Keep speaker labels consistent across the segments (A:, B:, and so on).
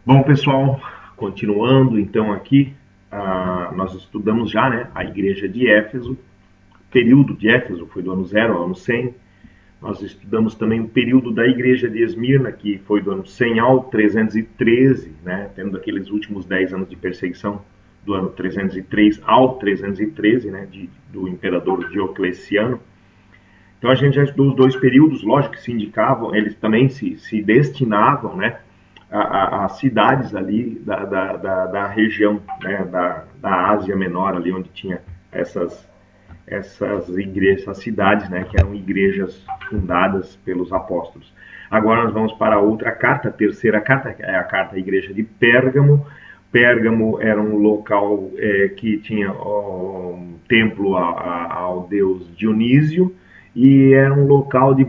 A: Bom, pessoal, continuando então aqui, nós estudamos já, né, a igreja de Éfeso. O período de Éfeso foi do ano 0 ao ano 100. Nós estudamos também o período da igreja de Esmirna, que foi do ano 100 ao 313, né, tendo aqueles últimos 10 anos de perseguição, do ano 303 ao 313, né, do imperador Diocleciano. Então a gente já estudou os dois períodos, lógico que se indicavam, eles também se destinavam, né, a cidades ali da região, né, da Ásia Menor, ali onde tinha essas igrejas, essas cidades, né, que eram igrejas fundadas pelos apóstolos. Agora nós vamos para a outra carta, a terceira carta, é a carta à igreja de Pérgamo. Pérgamo era um local que tinha um templo ao deus Dionísio, e era um local de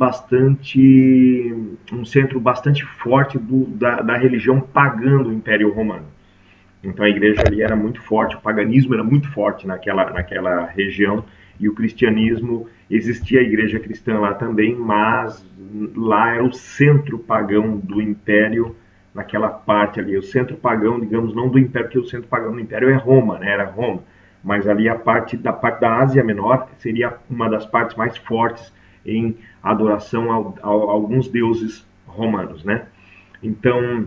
A: um centro bastante forte da religião pagã do Império Romano. Então a igreja ali era muito forte, o paganismo era muito forte naquela região, e o cristianismo, existia a igreja cristã lá também, mas lá era o centro pagão do império, naquela parte ali, o centro pagão, digamos, não do império, porque o centro pagão do império é Roma, né, era Roma, mas ali a parte da Ásia Menor seria uma das partes mais fortes em adoração a alguns deuses romanos, né? Então,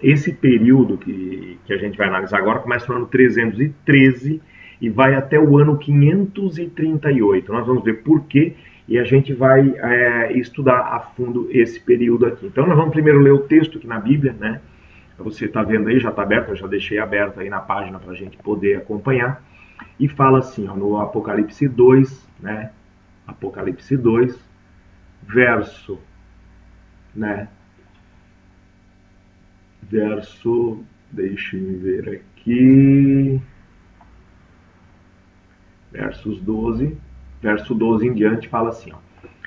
A: esse período que a gente vai analisar agora começa no ano 313 e vai até o ano 538. Nós vamos ver por quê e a gente vai estudar a fundo esse período aqui. Então nós vamos primeiro ler o texto aqui na Bíblia, né? Você está vendo aí, já está aberto, eu já deixei aberto aí na página para a gente poder acompanhar. E fala assim, ó, no Apocalipse 2, né? Apocalipse 2, verso, né? Deixe-me ver aqui, verso 12 em diante, fala assim, ó.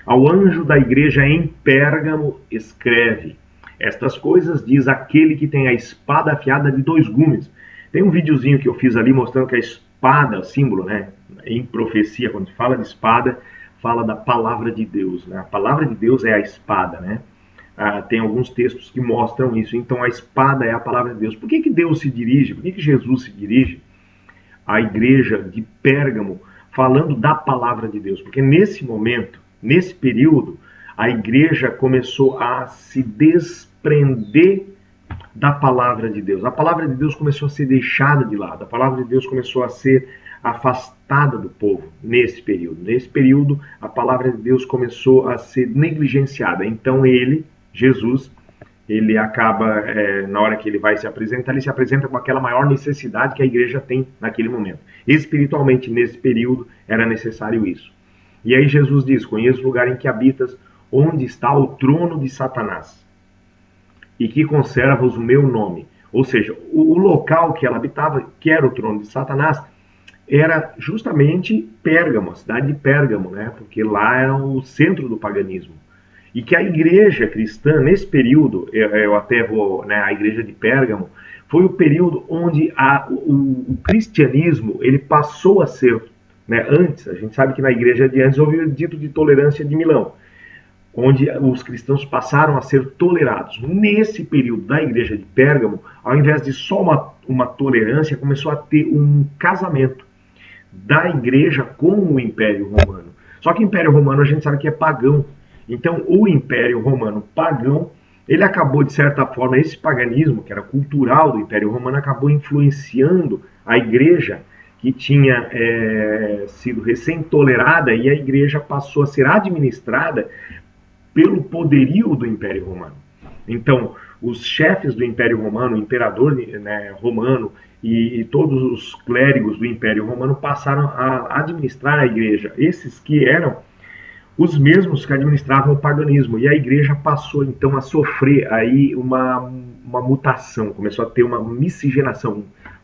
A: Ao anjo da igreja em Pérgamo escreve, estas coisas diz aquele que tem a espada afiada de dois gumes. Tem um videozinho que eu fiz ali mostrando que a espada, o símbolo, né, em profecia, quando se fala de espada, fala da palavra de Deus, né? A palavra de Deus é a espada, né? Tem alguns textos que mostram isso. Então a espada é a palavra de Deus. Por que Deus se dirige, por que Jesus se dirige à igreja de Pérgamo falando da palavra de Deus? Porque nesse momento, nesse período, a igreja começou a se desprender da palavra de Deus. A palavra de Deus começou a ser deixada de lado. A palavra de Deus começou a ser afastada do povo nesse período. Nesse período, a palavra de Deus começou a ser negligenciada. Então Jesus, ele acaba, na hora que ele vai se apresentar, ele se apresenta com aquela maior necessidade que a igreja tem naquele momento. Espiritualmente, nesse período, era necessário isso. E aí Jesus diz, conheço o lugar em que habitas, onde está o trono de Satanás, e que conservas o meu nome. Ou seja, o local que ela habitava, que era o trono de Satanás, era justamente Pérgamo, a cidade de Pérgamo, né? Porque lá era o centro do paganismo. E que a igreja cristã, nesse período, eu até vou, né, a igreja de Pérgamo, foi o período onde o cristianismo ele passou a ser, né, antes, a gente sabe que na igreja de antes houve o dito de tolerância de Milão, onde os cristãos passaram a ser tolerados. Nesse período da igreja de Pérgamo, ao invés de só uma tolerância, começou a ter um casamento da igreja com o Império Romano. Só que o Império Romano a gente sabe que é pagão. Então, o Império Romano pagão, ele acabou, de certa forma, esse paganismo, que era cultural do Império Romano, acabou influenciando a igreja, que tinha sido recém-tolerada, e a igreja passou a ser administrada pelo poderio do Império Romano. Então, os chefes do Império Romano, o imperador, né, romano e todos os clérigos do Império Romano passaram a administrar a igreja. Esses que eram os mesmos que administravam o paganismo. E a igreja passou, então, a sofrer aí uma mutação, começou a ter uma miscigenação,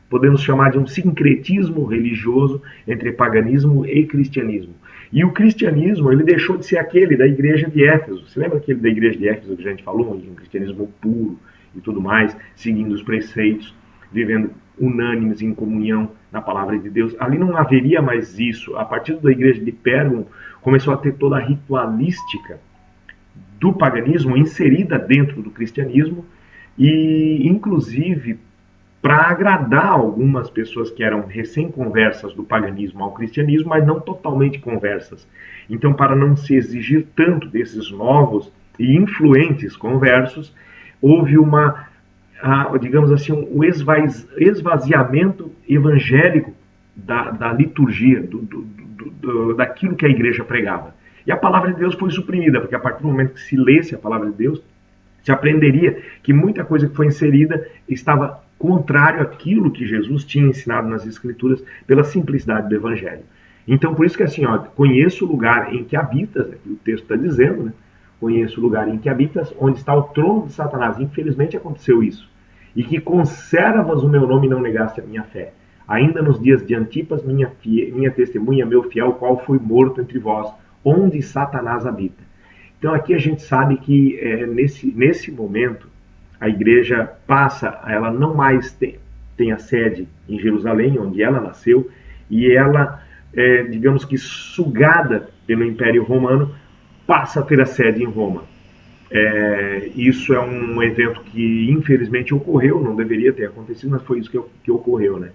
A: podemos chamar de um sincretismo religioso entre paganismo e cristianismo. E o cristianismo, ele deixou de ser aquele da igreja de Éfeso. Você lembra aquele da igreja de Éfeso que a gente falou? Um cristianismo puro e tudo mais, seguindo os preceitos, vivendo unânimes em comunhão na palavra de Deus. Ali não haveria mais isso. A partir da igreja de Pérgamo, começou a ter toda a ritualística do paganismo inserida dentro do cristianismo, e inclusive para agradar algumas pessoas que eram recém-conversas do paganismo ao cristianismo, mas não totalmente conversas. Então, para não se exigir tanto desses novos e influentes conversos, houve digamos assim, um esvaziamento evangélico da liturgia, daquilo que a igreja pregava. E a palavra de Deus foi suprimida, porque a partir do momento que se lesse a palavra de Deus, se aprenderia que muita coisa que foi inserida estava contrário àquilo que Jesus tinha ensinado nas Escrituras pela simplicidade do Evangelho. Então, por isso que assim, conheço o lugar em que habitas, o texto está dizendo, né? Conheço o lugar em que habitas, onde está o trono de Satanás. Infelizmente aconteceu isso. E que conservas o meu nome e não negaste a minha fé. Ainda nos dias de Antipas, minha testemunha, meu fiel, qual foi morto entre vós, onde Satanás habita. Então aqui a gente sabe que nesse momento a igreja ela não mais tem a sede em Jerusalém, onde ela nasceu, e ela, digamos que sugada pelo Império Romano, passa a ter a sede em Roma. Isso é um evento que infelizmente ocorreu, não deveria ter acontecido, mas foi isso que ocorreu, né?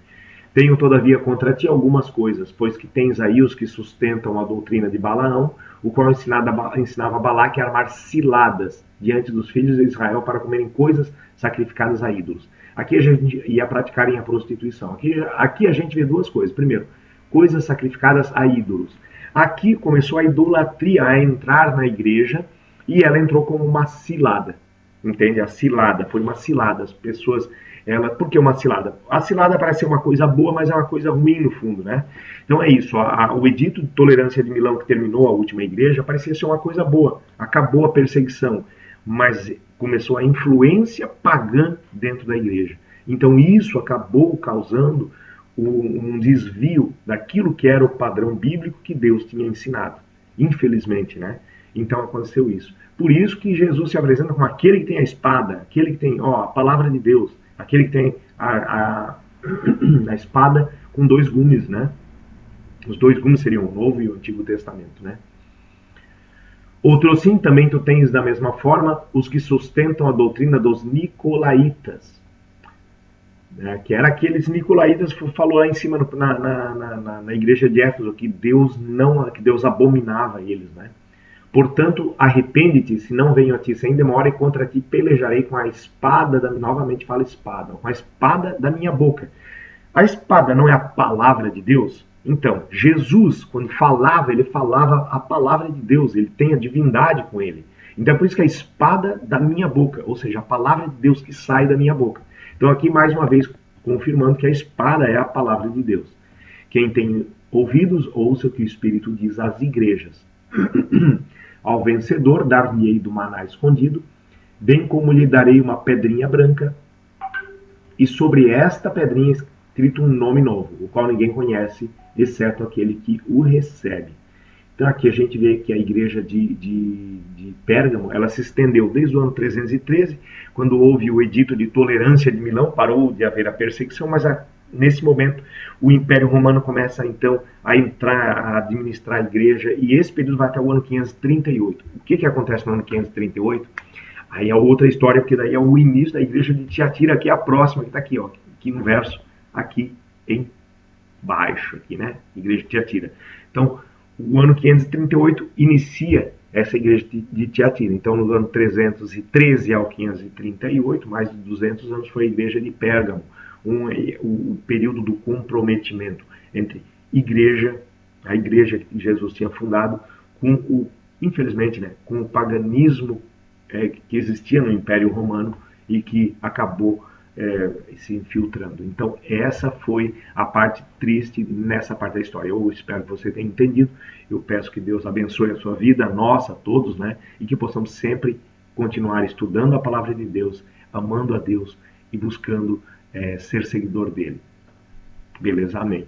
A: Tenho, todavia, contra ti algumas coisas, pois que tens aí os que sustentam a doutrina de Balaão, o qual ensinava Balaque a armar ciladas diante dos filhos de Israel para comerem coisas sacrificadas a ídolos. Aqui a gente ia praticarem a prostituição. Aqui a gente vê duas coisas. Primeiro, coisas sacrificadas a ídolos. Aqui começou a idolatria a entrar na igreja e ela entrou como uma cilada. Entende? A cilada foi uma cilada. As pessoas... por que uma cilada? A cilada parece ser uma coisa boa, mas é uma coisa ruim no fundo, né? Então é isso, o edito de tolerância de Milão que terminou a última igreja parecia ser uma coisa boa, acabou a perseguição, mas começou a influência pagã dentro da igreja. Então isso acabou causando um desvio daquilo que era o padrão bíblico que Deus tinha ensinado, infelizmente, né? Então aconteceu isso. Por isso que Jesus se apresenta como aquele que tem a espada, aquele que tem a palavra de Deus, aquele que tem a espada com dois gumes, né? Os dois gumes seriam o Novo e o Antigo Testamento, né? Outro assim, também tu tens da mesma forma os que sustentam a doutrina dos Nicolaítas, né? Que era aqueles Nicolaítas que falou lá em cima na igreja de Éfeso que Deus abominava eles, né? Portanto, arrepende-te, se não venho a ti sem demora, e contra ti pelejarei com a espada, novamente fala espada, com a espada da minha boca. A espada não é a palavra de Deus? Então, Jesus, quando falava, ele falava a palavra de Deus, ele tem a divindade com ele. Então é por isso que a espada da minha boca, ou seja, a palavra de Deus que sai da minha boca. Então aqui mais uma vez confirmando que a espada é a palavra de Deus. Quem tem ouvidos, ouça o que o Espírito diz às igrejas. Ao vencedor dar-lhe-ei do maná escondido, bem como lhe darei uma pedrinha branca, e sobre esta pedrinha escrito um nome novo, o qual ninguém conhece, exceto aquele que o recebe. Então aqui a gente vê que a igreja de Pérgamo, ela se estendeu desde o ano 313, quando houve o edito de tolerância de Milão, parou de haver a perseguição, mas nesse momento o Império Romano começa então a entrar, a administrar a igreja, e esse período vai até o ano 538. O que acontece no ano 538? Aí é outra história, porque daí é o início da igreja de Tiatira, que é a próxima, que está aqui, aqui no verso, aqui embaixo, aqui, né? Igreja de Tiatira. Então, o ano 538 inicia essa igreja de Tiatira. Então, no ano 313 ao 538, mais de 200 anos, foi a igreja de Pérgamo. O período do comprometimento entre a igreja que Jesus tinha fundado, infelizmente, né, com o paganismo que existia no Império Romano e que acabou se infiltrando. Então essa foi a parte triste nessa parte da história. Eu espero que você tenha entendido. Eu peço que Deus abençoe a sua vida, a nossa, a todos, né, e que possamos sempre continuar estudando a palavra de Deus, amando a Deus e buscando ser seguidor dele. Beleza? Amém.